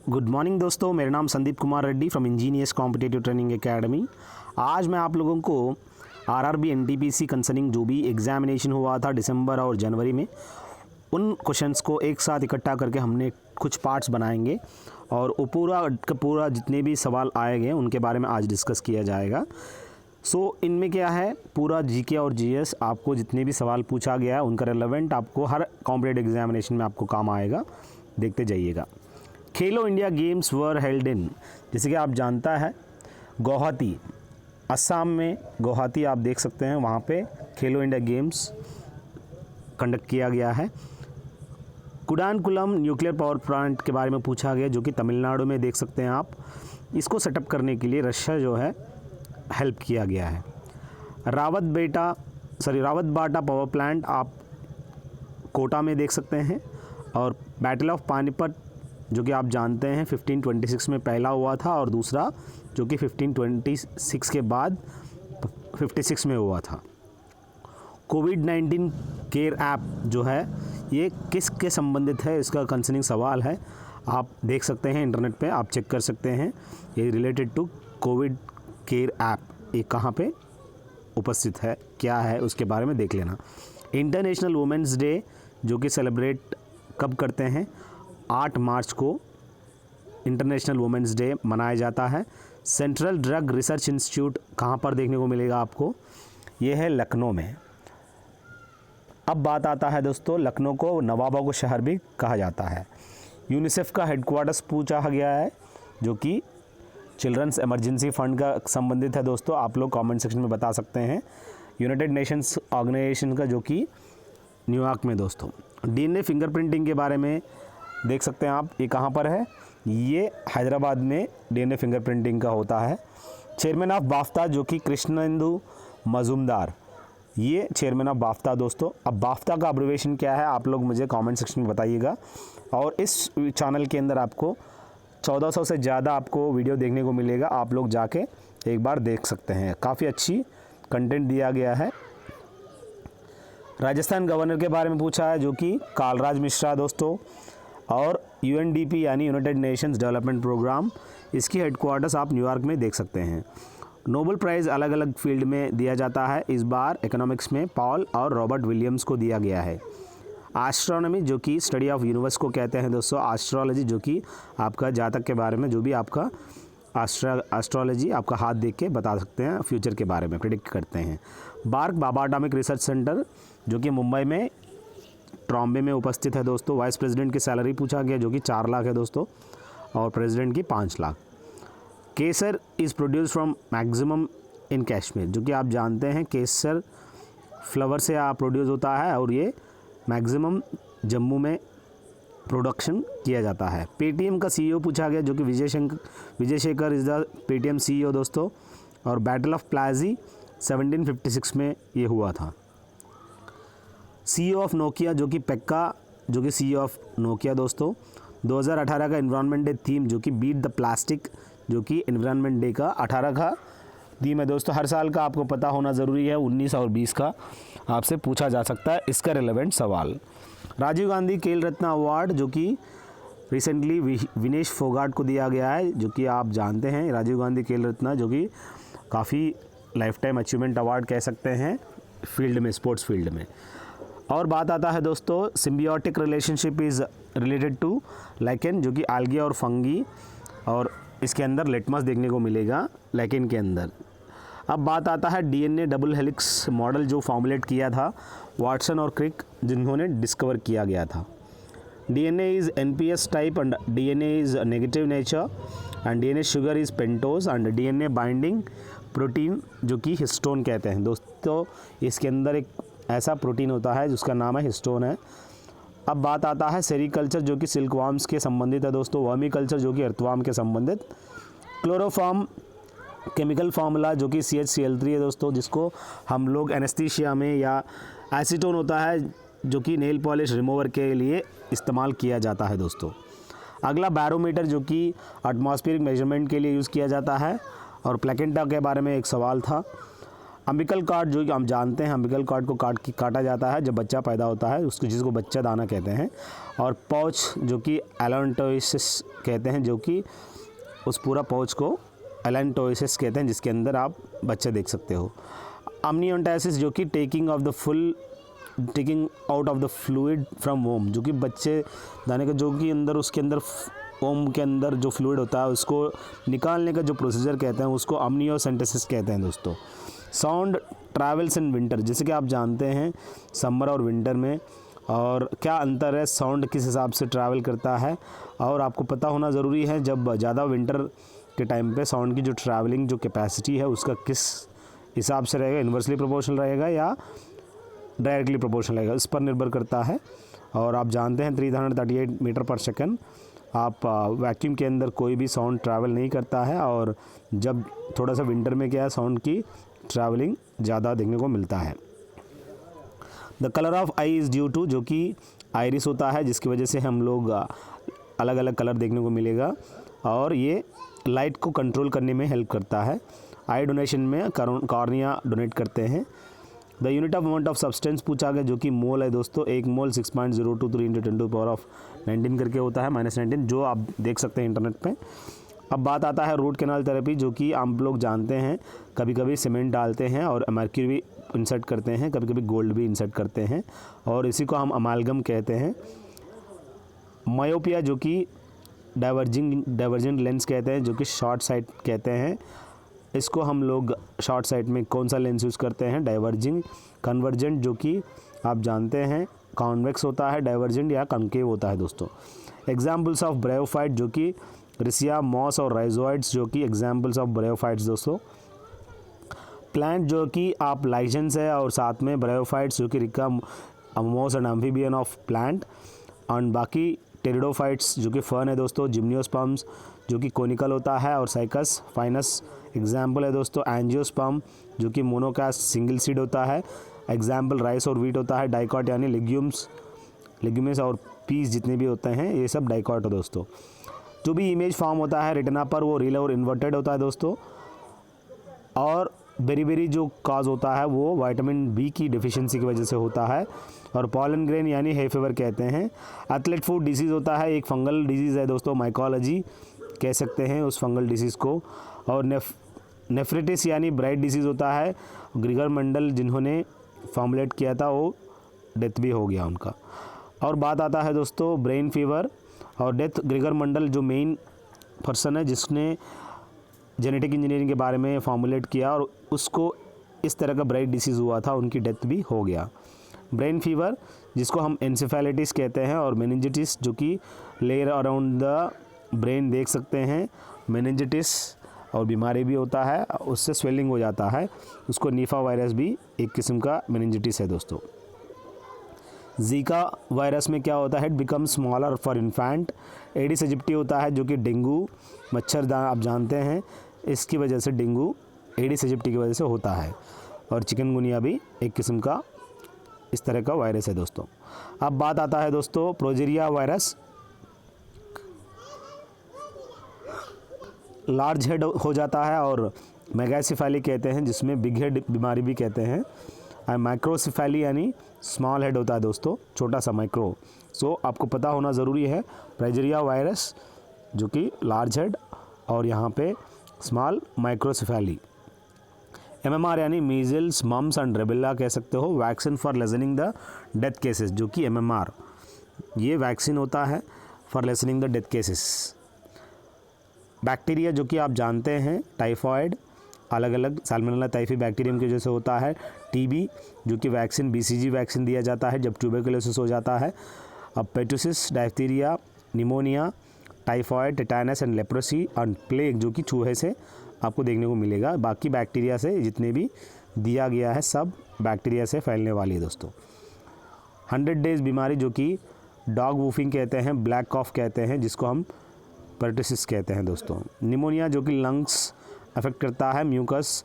Good morning दोस्तों, मेरा नाम Sandeep Kumar Reddy from engineers competitive training academy. आज मैं आप लोगों को आरआरबी एनटीपीसी कंसर्निंग जो भी एग्जामिनेशन हुआ था दिसंबर और जनवरी में, उन क्वेश्चंस को एक साथ इकट्ठा करके हमने कुछ पार्ट्स बनाएंगे और वो पूरा का पूरा जितने भी सवाल आए गए उनके बारे में आज डिस्कस किया जाएगा। इनमें क्या है, पूरा जीके और जीएस आपको जितने भी सवाल पूछा गया है उनका रेलेवेंट आपको हर कॉम्पिटिटिव एग्जामिनेशन में आपको काम आएगा। देखते जाइएगा। खेलो India games were held in, जैसे कि आप जानता है गुवाहाटी, असम में गुवाहाटी आप देख सकते हैं, वहाँ पे खेलो इंडिया गेम्स कंडक्ट किया गया है। कुडानकुलम न्यूक्लियर पावर प्लांट के बारे में पूछा गया जो कि तमिलनाडु में देख सकते हैं आप। इसको सेटअप करने के लिए रशिया जो है हेल्प किया गया है। रावत बाटा पावर प्लांट आप कोटा में देख सकते हैं। और बैटल ऑफ पानीपत जो कि आप जानते हैं 1526 में पहला हुआ था और दूसरा जो कि 1526 के बाद 56 में हुआ था। कोविड-19 केयर ऐप जो है ये किसके संबंधित है, इसका कंसर्निंग सवाल है। आप देख सकते हैं इंटरनेट पे, आप चेक कर सकते हैं। ये related to COVID care app, ये कहाँ पे उपस्थित है, क्या है, उसके बारे में देख लेना। इंटरनेशनल वुमेंस डे जो कि सेलिब्रेट कब करते हैं, 8 मार्च को इंटरनेशनल वुमेंस डे मनाया जाता है। सेंट्रल ड्रग रिसर्च इंस्टीट्यूट कहाँ पर देखने को मिलेगा आपको, ये है लखनऊ में। अब बात आता है दोस्तों, लखनऊ को नवाबों का शहर भी कहा जाता है। यूनिसेफ का हेडक्वार्टर्स पूछा गया है जो कि चिल्ड्रंस इमरजेंसी फंड का संबंधित है। दोस्तों आप लोग कमेंट सेक्शन में बता सकते हैं। यूनाइटेड नेशंस ऑर्गेनाइजेशन का जो कि न्यूयॉर्क में। दोस्तों डीएनए फिंगरप्रिंटिंग के बारे में देख सकते हैं आप, ये कहाँ पर है, ये हैदराबाद में डीएनए फिंगरप्रिंटिंग का होता है। चेयरमैन ऑफ बाफ्ता जो कि कृष्णेंदु मजूमदार, ये चेयरमैन ऑफ बाफ्ता। दोस्तों अब बाफ्ता का अब्रिविएशन क्या है आप लोग मुझे कमेंट सेक्शन में बताइएगा। और इस चैनल के अंदर आपको 1400 से ज़्यादा आपको वीडियो देखने को मिलेगा, आप लोग जाके एक बार देख सकते हैं, काफ़ी अच्छी कंटेंट दिया गया है। राजस्थान गवर्नर के बारे में पूछा है जो कि कालराज मिश्रा। दोस्तों और यूएनडीपी यानी यूनाइटेड नेशंस डेवलपमेंट प्रोग्राम, इसकी हेडक्वार्टर्स आप न्यूयॉर्क में देख सकते हैं। नोबेल प्राइज़ अलग अलग फील्ड में दिया जाता है। इस बार इकोनॉमिक्स में पॉल और रॉबर्ट विलियम्स को दिया गया है। एस्ट्रोनॉमी जो कि स्टडी ऑफ यूनिवर्स को कहते हैं दोस्तों। एस्ट्रोलॉजी जो कि आपका जातक के बारे में, जो भी आपका एस्ट्रोलॉजी आपका हाथ देख के बता सकते हैं, फ्यूचर के बारे में प्रिडिक्ट करते हैं। बार्क बाबा एटॉमिक रिसर्च सेंटर जो कि मुंबई में ट्रॉम्बे में उपस्थित है। दोस्तों वाइस प्रेसिडेंट की सैलरी पूछा गया जो कि 4 लाख है दोस्तों, और प्रेसिडेंट की 5 lakh. Kesar is produce from maximum in Kashmir, जो कि आप जानते हैं केसर फ्लावर से प्रोड्यूस होता है और ये मैक्सिमम जम्मू में प्रोडक्शन किया जाता है। पेटीएम का सीईओ पूछा गया जो कि Vijay Shekhar is the Paytm CEO दोस्तों। और बैटल ऑफ प्लाजी 1756 में ये हुआ था। सीईओ ऑफ नोकिया जो कि पेक्का जो कि सीईओ ऑफ नोकिया। दोस्तों 2018 का एनवायरनमेंट डे थीम जो कि बीट द प्लास्टिक, जो कि एनवायरनमेंट डे का 18 का थीम है। दोस्तों हर साल का आपको पता होना ज़रूरी है, 19 और 20 का आपसे पूछा जा सकता है इसका रिलेवेंट सवाल। राजीव गांधी खेल रत्न अवार्ड जो कि रिसेंटली विनेश फोगाट को दिया गया है, जो कि आप जानते हैं राजीव गांधी खेल रत्न जो कि काफ़ी लाइफ टाइम अचीवमेंट अवार्ड कह सकते हैं फील्ड में, स्पोर्ट्स फील्ड में। और बात आता है दोस्तों symbiotic relationship is related to lichen जो कि आल्गी और फंगी, और इसके अंदर लिटमस देखने को मिलेगा लाइकेन के अंदर। अब बात आता है डीएनए डबल हेलिक्स मॉडल जो फॉर्मुलेट किया था वाटसन और क्रिक, जिन्होंने डिस्कवर किया गया था। DNA is NPS type and DNA is negative nature and DNA sugar is pentose and DNA binding protein जो कि हिस्टोन कहते हैं। दोस्तों इसके अंदर एक ऐसा प्रोटीन होता है जिसका नाम है हिस्टोन है। अब बात आता है सेरिकल्चर जो कि सिल्कवार्म्स के संबंधित है दोस्तों। वर्मी कल्चर जो कि अर्थवार्म के संबंधित। क्लोरोफॉर्म केमिकल फार्मूला जो कि CH3Cl3 है दोस्तों, जिसको हम लोग एनेस्थीसिया में, या एसीटोन होता है जो कि नेल पॉलिश रिमूवर के लिए इस्तेमाल किया जाता है दोस्तों। अगला बैरोमीटर जो कि एटमॉस्फेरिक मेजरमेंट के लिए यूज़ किया जाता है। और प्लेकेंटा के बारे में एक सवाल था। अम्बिकल कॉर्ड जो कि हम जानते हैं, अम्बिकल कॉर्ड को काटा जाता है जब बच्चा पैदा होता है, उसको जिसको बच्चा दाना कहते हैं। और पाउच जो कि एलेंटोइसिस कहते हैं, जो कि उस पूरा पाउच को एलेंटोइसिस कहते हैं, जिसके अंदर आप बच्चे देख सकते हो। अम्नियोटाइसिस जो कि taking out of the fluid from womb, जो कि बच्चे दाने का जो कि अंदर उसके अंदर वोम के अंदर जो फ्लूइड होता है उसको निकालने का जो प्रोसीजर कहते हैं उसको अम्नियोसेंटेसिस कहते हैं दोस्तों। साउंड ट्रैवल्स इन विंटर, जैसे कि आप जानते हैं समर और विंटर में और क्या अंतर है, साउंड किस हिसाब से ट्रैवल करता है, और आपको पता होना ज़रूरी है जब ज़्यादा विंटर के टाइम पे साउंड की जो ट्रैवलिंग जो कैपेसिटी है उसका किस हिसाब से रहेगा, इन्वर्सली प्रोपोर्शनल रहेगा या डायरेक्टली प्रोपोर्शनल रहेगा, इस पर निर्भर करता है। और आप जानते हैं 338 मीटर पर सेकंड आप वैक्यूम के अंदर कोई भी साउंड ट्रैवल नहीं करता है, और जब थोड़ा सा विंटर में क्या है साउंड की ट्रैवलिंग ज़्यादा देखने को मिलता है। The colour of eye is due to, जो कि आइरिस होता है जिसकी वजह से हम लोग अलग अलग कलर देखने को मिलेगा, और ये लाइट को कंट्रोल करने में हेल्प करता है। आई डोनेशन में कॉर्निया डोनेट करते हैं। The unit of amount of substance पूछा गया, जो कि मोल है दोस्तों। एक मोल 6.023 × 10⁻19 करके होता है, -19, जो आप देख सकते हैं इंटरनेट पे। अब बात आता है रूट कैनाल थेरेपी, जो कि आप लोग जानते हैं कभी कभी सीमेंट डालते हैं और मर्क्यूरी भी इंसर्ट करते हैं, कभी कभी गोल्ड भी इंसर्ट करते हैं, और इसी को हम अमालगम कहते हैं। मायोपिया जो कि डाइवर्जेंट लेंस कहते हैं, जो कि शॉर्ट साइट कहते हैं, इसको हम लोग शॉर्ट साइट में कौन सा लेंस यूज़ करते हैं, डाइवर्जिंग। कन्वर्जेंट जो कि आप जानते हैं कॉन्वेक्स होता है, डाइवर्जेंट या कॉन्केव होता है दोस्तों। एग्जाम्पल्स ऑफ ब्रायोफाइट जो कि रिसिया, मॉस और राइजोइड्स जो कि एग्जाम्पल्स ऑफ ब्रायोफाइट्स दोस्तों। प्लांट जो कि आप लाइसेंस है, और साथ में ब्रायोफाइट्स जो कि riccia, moss and amphibian of plant, और बाकी टेरिडोफाइट्स जो कि फर्न है दोस्तों। जिम्नियोस्पर्म्स जो कि कोनिकल होता है, और साइकस फाइनस एग्जाम्पल है दोस्तों। एंजियोस्पर्म जो कि मोनोकास्ट सिंगल सीड होता है, एग्जाम्पल राइस और वीट होता है। डाइकॉट यानी लेग्यूम्स और पीस जितने भी होते हैं ये सब डाइकॉट है दोस्तों। जो भी इमेज फॉर्म होता है रेटिना पर वो रियल और इन्वर्टेड होता है दोस्तों। और बेरी जो काज होता है वो विटामिन बी की डिफिशियंसी की वजह से होता है, और पॉलन ग्रेन यानी हे फीवर कहते हैं। एथलेट फुट डिसीज़ होता है, एक फंगल डिजीज़ है दोस्तों, माइकोलॉजी कह सकते हैं उस फंगल डिसीज़ को। और नेफ्रिटिस यानी ब्राइट डिसीज़ होता है। ग्रिगर मंडल जिन्होंने फॉर्मुलेट किया था वो डेथ भी हो गया उनका। और बात आता है दोस्तों ब्रेन फीवर और डेथ। ग्रिगर मंडल जो मेन पर्सन है जिसने जेनेटिक इंजीनियरिंग के बारे में फॉर्मुलेट किया और उसको इस तरह का ब्राइट डिसीज़ हुआ था, उनकी डेथ भी हो गया। ब्रेन फीवर जिसको हम एन्सेफेलाइटिस कहते हैं, और मेनिंजिटिस जो कि लेयर अराउंड द ब्रेन देख सकते हैं। मेनिंजिटिस और बीमारी भी होता है, उससे स्वेलिंग हो जाता है, उसको नीफा वायरस भी एक किस्म का मेनिंजिटिस है दोस्तों। जीका वायरस में क्या होता है, it become smaller for infant. Aedes aegypti होता है जो कि डेंगू मच्छर आप जानते हैं, इसकी वजह से डेंगू एडिस एजिप्टी की वजह से होता है। और चिकनगुनिया भी एक किस्म का इस तरह का वायरस है दोस्तों। अब बात आता है दोस्तों प्रोजेरिया वायरस। लार्ज हेड हो जाता है और मेगासिफेली कहते हैं, जिसमें बिग हेड बीमारी भी कहते हैं। और माइक्रोसिफेली यानी स्मॉल हेड होता है दोस्तों, छोटा सा माइक्रो। सो आपको पता होना ज़रूरी है प्रोजेरिया वायरस जो कि लार्ज हेड और यहाँ पे स्मॉल माइक्रोसिफेली। MMR यानी मीजल्स, मम्स एंड रेबेला कह सकते हो। Vaccine for listening the death cases जो कि MMR, ये वैक्सीन होता है for listening the death cases. Bacteria जो कि आप जानते हैं टाइफॉइड, अलग अलग सैल्मोनेला टाइफी बैक्टीरियम की वजह से होता है। TB जो कि वैक्सीन BCG वैक्सीन दिया जाता है जब ट्यूबरकुलोसिस हो जाता है। अब pertussis, diphtheria, pneumonia, typhoid, tetanus and leprosy and plague जो कि चूहे से आपको देखने को मिलेगा। बाकी बैक्टीरिया से जितने भी दिया गया है सब बैक्टीरिया से फैलने वाली है दोस्तों। 100 डेज बीमारी जो कि डॉग वूफिंग कहते हैं, ब्लैक कॉफ कहते हैं, जिसको हम पर्टिसिस कहते हैं दोस्तों। निमोनिया जो कि लंग्स अफेक्ट करता है। म्यूकस,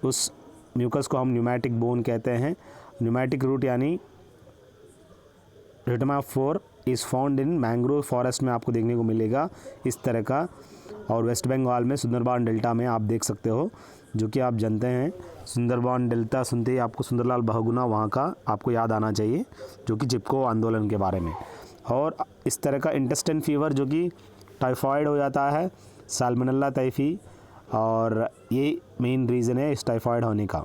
उस म्यूकस को हम न्यूमैटिक बोन कहते हैं। न्यूमैटिक रूट यानी रिटमाफोर is found in mangrove forest में आपको देखने को मिलेगा इस तरह का। और वेस्ट बंगाल में सुंदरबान डेल्टा में आप देख सकते हो जो कि आप जानते हैं सुंदरबन डेल्टा सुनते ही आपको सुंदरलाल बहुगुणा वहाँ का आपको याद आना चाहिए, जो कि चिपको आंदोलन के बारे में। और इस तरह का इंटेस्टाइन फीवर जो कि टाइफाइड हो जाता है, साल्मोनेला टाइफी, और ये मेन रीज़न है इस टाइफाइड होने का।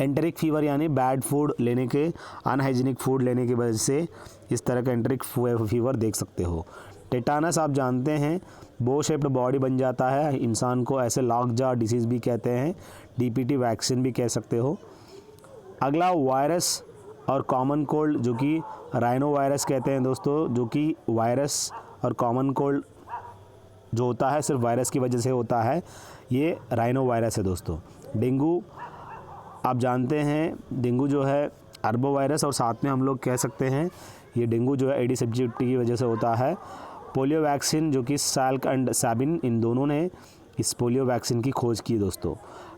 एंटेरिक फीवर यानी बैड फूड लेने के, अनहाइजीनिक फूड लेने की वजह से इस तरह का एंटेरिक फीवर देख सकते हो। टेटानस आप जानते हैं बो शेप्ड बॉडी बन जाता है इंसान को, ऐसे लॉक जॉ डिसीज़ भी कहते हैं, डीपीटी वैक्सीन भी कह सकते हो। अगला वायरस और कॉमन कोल्ड जो कि राइनो वायरस कहते हैं दोस्तों, जो कि वायरस और कॉमन कोल्ड जो होता है सिर्फ वायरस की वजह से होता है, ये राइनो वायरस है दोस्तों। डेंगू आप जानते हैं, डेंगू जो है अरबो वायरस, और साथ में हम लोग कह सकते हैं ये डेंगू जो है एडिस एजिप्टी की वजह से होता है। पोलियो वैक्सीन जो कि सैल्क एंड सैबिन, इन दोनों ने इस पोलियो वैक्सीन की खोज की दोस्तों।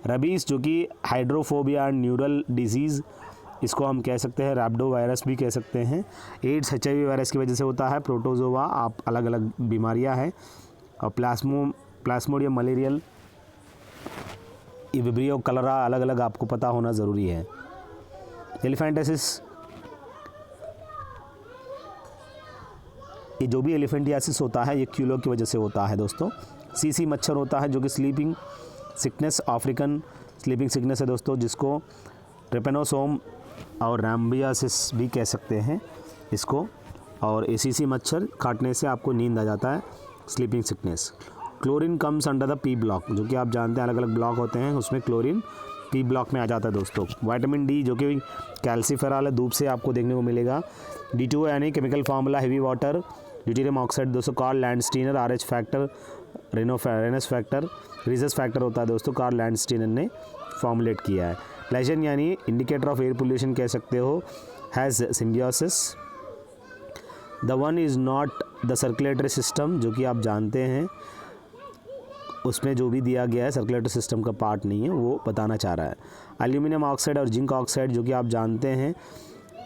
रबीज जो कि हाइड्रोफोबिया एंड न्यूरल डिजीज़, इसको हम कह सकते हैं रैब्डो वायरस भी कह सकते हैं। एड्स HIV वायरस की वजह से होता है। प्रोटोजोआ आप अलग अलग बीमारियां हैं, और प्लाज्मोडियम मलेरियल, विब्रियो कलरा अलग अलग आपको पता होना ज़रूरी है। एलिफेंटियासिस, ये जो भी एलिफेंटियासिस होता है ये क्यूलो की वजह से होता है दोस्तों। सीसी मच्छर होता है जो कि sleeping sickness, African sleeping sickness है दोस्तों, जिसको ट्रिपेनोसोम और रैम्बियासिस भी कह सकते हैं इसको। और एसीसी मच्छर काटने से आपको नींद आ जाता है, sleeping sickness. Chlorine comes under the P block, जो कि आप जानते हैं अलग अलग ब्लॉक होते हैं, उसमें क्लोरीन पी ब्लॉक में आ जाता है दोस्तों। विटामिन डी जो कि कैल्सीफेरॉल है, धूप से आपको देखने को मिलेगा। D2 यानी chemical formula heavy water deuterium oxide दोस्तों, Karl Landsteiner, RH factor, rhesus factor, rhesus factor होता है दोस्तों, कार्ल लैंडस्टीनर ने फॉर्मुलेट किया है। लेजन यानी इंडिकेटर ऑफ एयर पोल्यूशन कह सकते हो, has symbiosis. The one is not the circulatory system, जो कि आप जानते हैं उसमें जो भी दिया गया है सर्कुलेटरी सिस्टम का पार्ट नहीं है, वो बताना चाह रहा है। एल्यूमिनियम ऑक्साइड और जिंक ऑक्साइड जो कि आप जानते हैं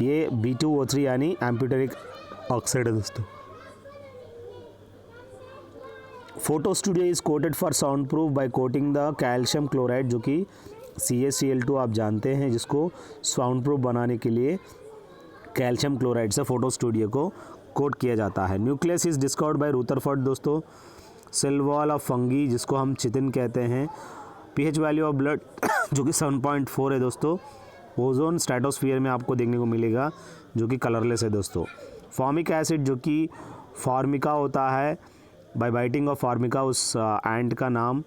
ये B2O3 यानी एम्फीटेरिक ऑक्साइड है दोस्तों। Photo studio is coated for sound proof by coating the calcium chloride, जो कि CaCl2 आप जानते हैं, जिसको साउंड प्रूफ बनाने के लिए कैल्शियम क्लोराइड से फोटो स्टूडियो को कोट किया जाता है। Nucleus is discovered by Rutherford दोस्तों। सेल वॉल ऑफ फंगी जिसको हम चितिन कहते हैं। pH वैल्यू ऑफ ब्लड जो कि 7.4 है दोस्तों। ओजोन स्ट्रेटोस्फीयर में आपको देखने को मिलेगा जो कि कलरलेस है दोस्तों। फॉर्मिक एसिड जो कि फार्मिका होता है, बाय बाइटिंग ऑफ फार्मिका उस एंट का नाम,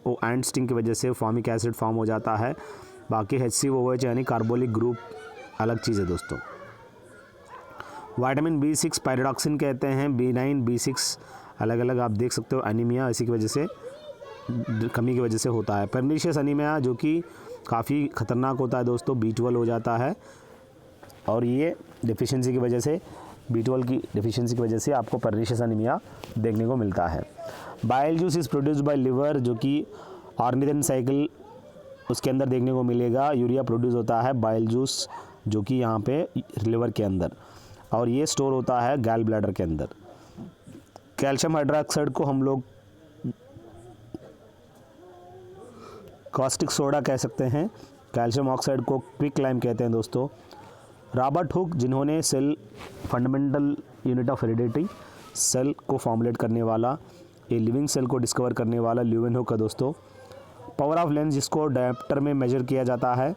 वो एंट स्टिंग की वजह से फॉर्मिक एसिड फॉर्म हो जाता है। बाकी HCOH यानी कार्बोलिक ग्रुप अलग चीज़ है दोस्तों। विटामिन B6 पायरोडॉक्सिन कहते हैं, B9 B6 अलग अलग आप देख सकते हो। एनीमिया इसी की वजह से, कमी की वजह से होता है। पर्नीशियस एनीमिया जो कि काफ़ी ख़तरनाक होता है दोस्तों, B12 हो जाता है, और ये डिफिशिएंसी की वजह से, B12 की डिफिशिएंसी की वजह से आपको पर्नीशियस एनीमिया देखने को मिलता है। Bile juice is produced by liver, जो कि ऑर्निथन साइकिल उसके अंदर देखने को मिलेगा। यूरिया प्रोड्यूस होता है बाइल जूस जो कि यहाँ पे लिवर के अंदर, और ये स्टोर होता है गैल ब्लैडर के अंदर। कैल्शियम हाइड्रोक्साइड को हम लोग कॉस्टिक सोडा कह सकते हैं। कैल्शियम ऑक्साइड को क्विक लाइम कहते हैं दोस्तों। रॉबर्ट हुक जिन्होंने cell fundamental unit of heredity, cell को फॉर्मुलेट करने वाला, ये लिविंग सेल को डिस्कवर करने वाला ल्यूवेन हुक है दोस्तों। पावर ऑफ लेंस जिसको डायप्टर में मेजर किया जाता है।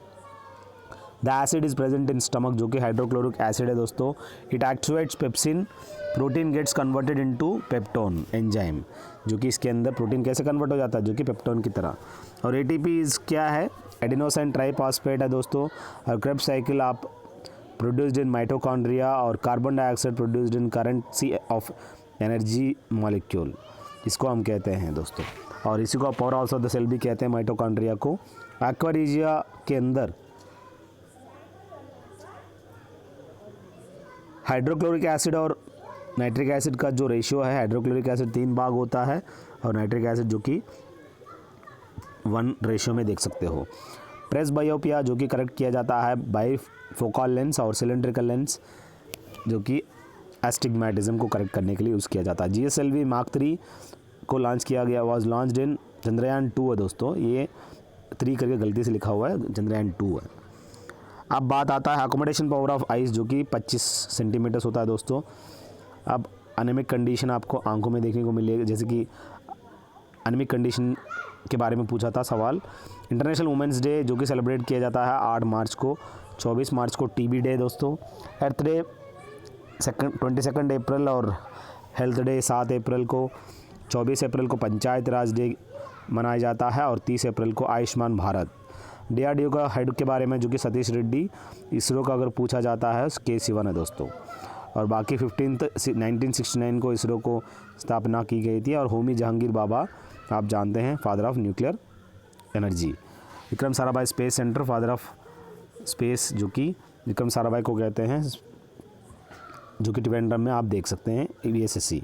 The acid is present in stomach जो कि हाइड्रोक्लोरिक एसिड है दोस्तों। It activates pepsin, protein gets converted into peptone enzyme, जो कि इसके अंदर प्रोटीन कैसे कन्वर्ट हो जाता है, जो कि पेप्टोन की तरह। और ATP इज़ क्या है, एडिनोसाइन ट्राइफॉस्फेट है दोस्तों। और क्रेब्स साइकिल आप प्रोड्यूस्ड इन माइटोकॉन्ड्रिया, और carbon dioxide produced in currency of energy molecule, इसको हम कहते हैं दोस्तों। और इसी को power house of the cell भी कहते हैं माइटोकॉन्ड्रिया को। एक्वारिजिया के अंदर हाइड्रोक्लोरिक एसिड और नाइट्रिक एसिड का जो रेशियो है, हाइड्रोक्लोरिक एसिड 3 भाग होता है, और नाइट्रिक एसिड जो कि 1 रेशियो में देख सकते हो। प्रेस बायोपिया जो कि करेक्ट किया जाता है बाई फोकल लेंस और सिलेंड्रिकल लेंस, जो कि एस्टिग्मेटिज्म को करेक्ट करने के लिए यूज़ किया जाता है। GSLV Mark 3 को लॉन्च किया गया, वाज लॉन्च्ड इन चंद्रयान 2 है दोस्तों, ये 3 करके गलती से लिखा हुआ है, चंद्रयान 2 है। अब बात आता है अकोमोडेशन पावर ऑफ आइस जो कि 25 सेंटीमीटर्स होता है दोस्तों। अब एनेमिक कंडीशन आपको आंखों में देखने को मिलेगी, जैसे कि एनेमिक कंडीशन के बारे में पूछा था सवाल। इंटरनेशनल वुमेंस डे जो कि सेलिब्रेट किया जाता है 8 मार्च को, 24 मार्च को टीबी डे दोस्तों, अर्थ डे 22 अप्रैल और हेल्थ डे 7 अप्रैल को, 24 अप्रैल को पंचायत राज डे मनाया जाता है और 30 अप्रैल को आयुष्मान भारत। DRDO का हेड के बारे में जो कि सतीश रेड्डी, इसरो का अगर पूछा जाता है K सिवन है दोस्तों। और बाकी 1969 को इसरो को स्थापना की गई थी। और होमी जहांगीर बाबा आप जानते हैं, father of nuclear energy. Vikram Sarabhai space centre, father of space, जो कि विक्रम साराभाई को कहते हैं, जो कि ट्रिवेंड्रम में आप देख सकते हैं VSSC।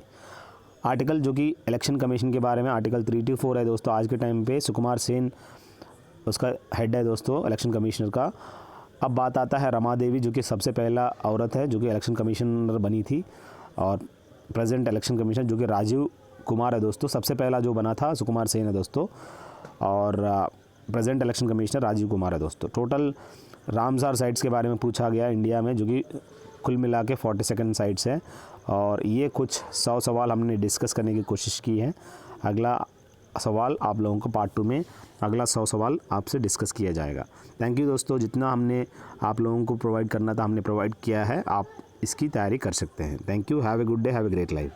आर्टिकल जो कि इलेक्शन कमीशन के बारे में आर्टिकल 3-4 है दोस्तों। आज के टाइम पे सुकुमार सेन उसका हेड है दोस्तों इलेक्शन कमिश्नर का। अब बात आता है रमा देवी जो कि सबसे पहला औरत है जो कि इलेक्शन कमिश्नर बनी थी। और प्रेजेंट इलेक्शन कमिश्नर जो कि राजीव कुमार है दोस्तों, सबसे पहला जो बना था सुकुमार सेन है दोस्तों। और present election commissioner Rajiv Kumar है दोस्तों। टोटल रामसार साइट्स के बारे में पूछा गया इंडिया में, जो कि कुल मिला के 42 साइट्स है। और ये कुछ 100 सवाल हमने डिस्कस करने की कोशिश की है। अगला सवाल आप लोगों को पार्ट 2 में अगला 100 सवाल आपसे डिस्कस किया जाएगा। थैंक यू दोस्तों, जितना हमने आप लोगों को प्रोवाइड करना था हमने प्रोवाइड किया है। आप इसकी तैयारी कर सकते हैं। Thank you, have a good day, have a great life.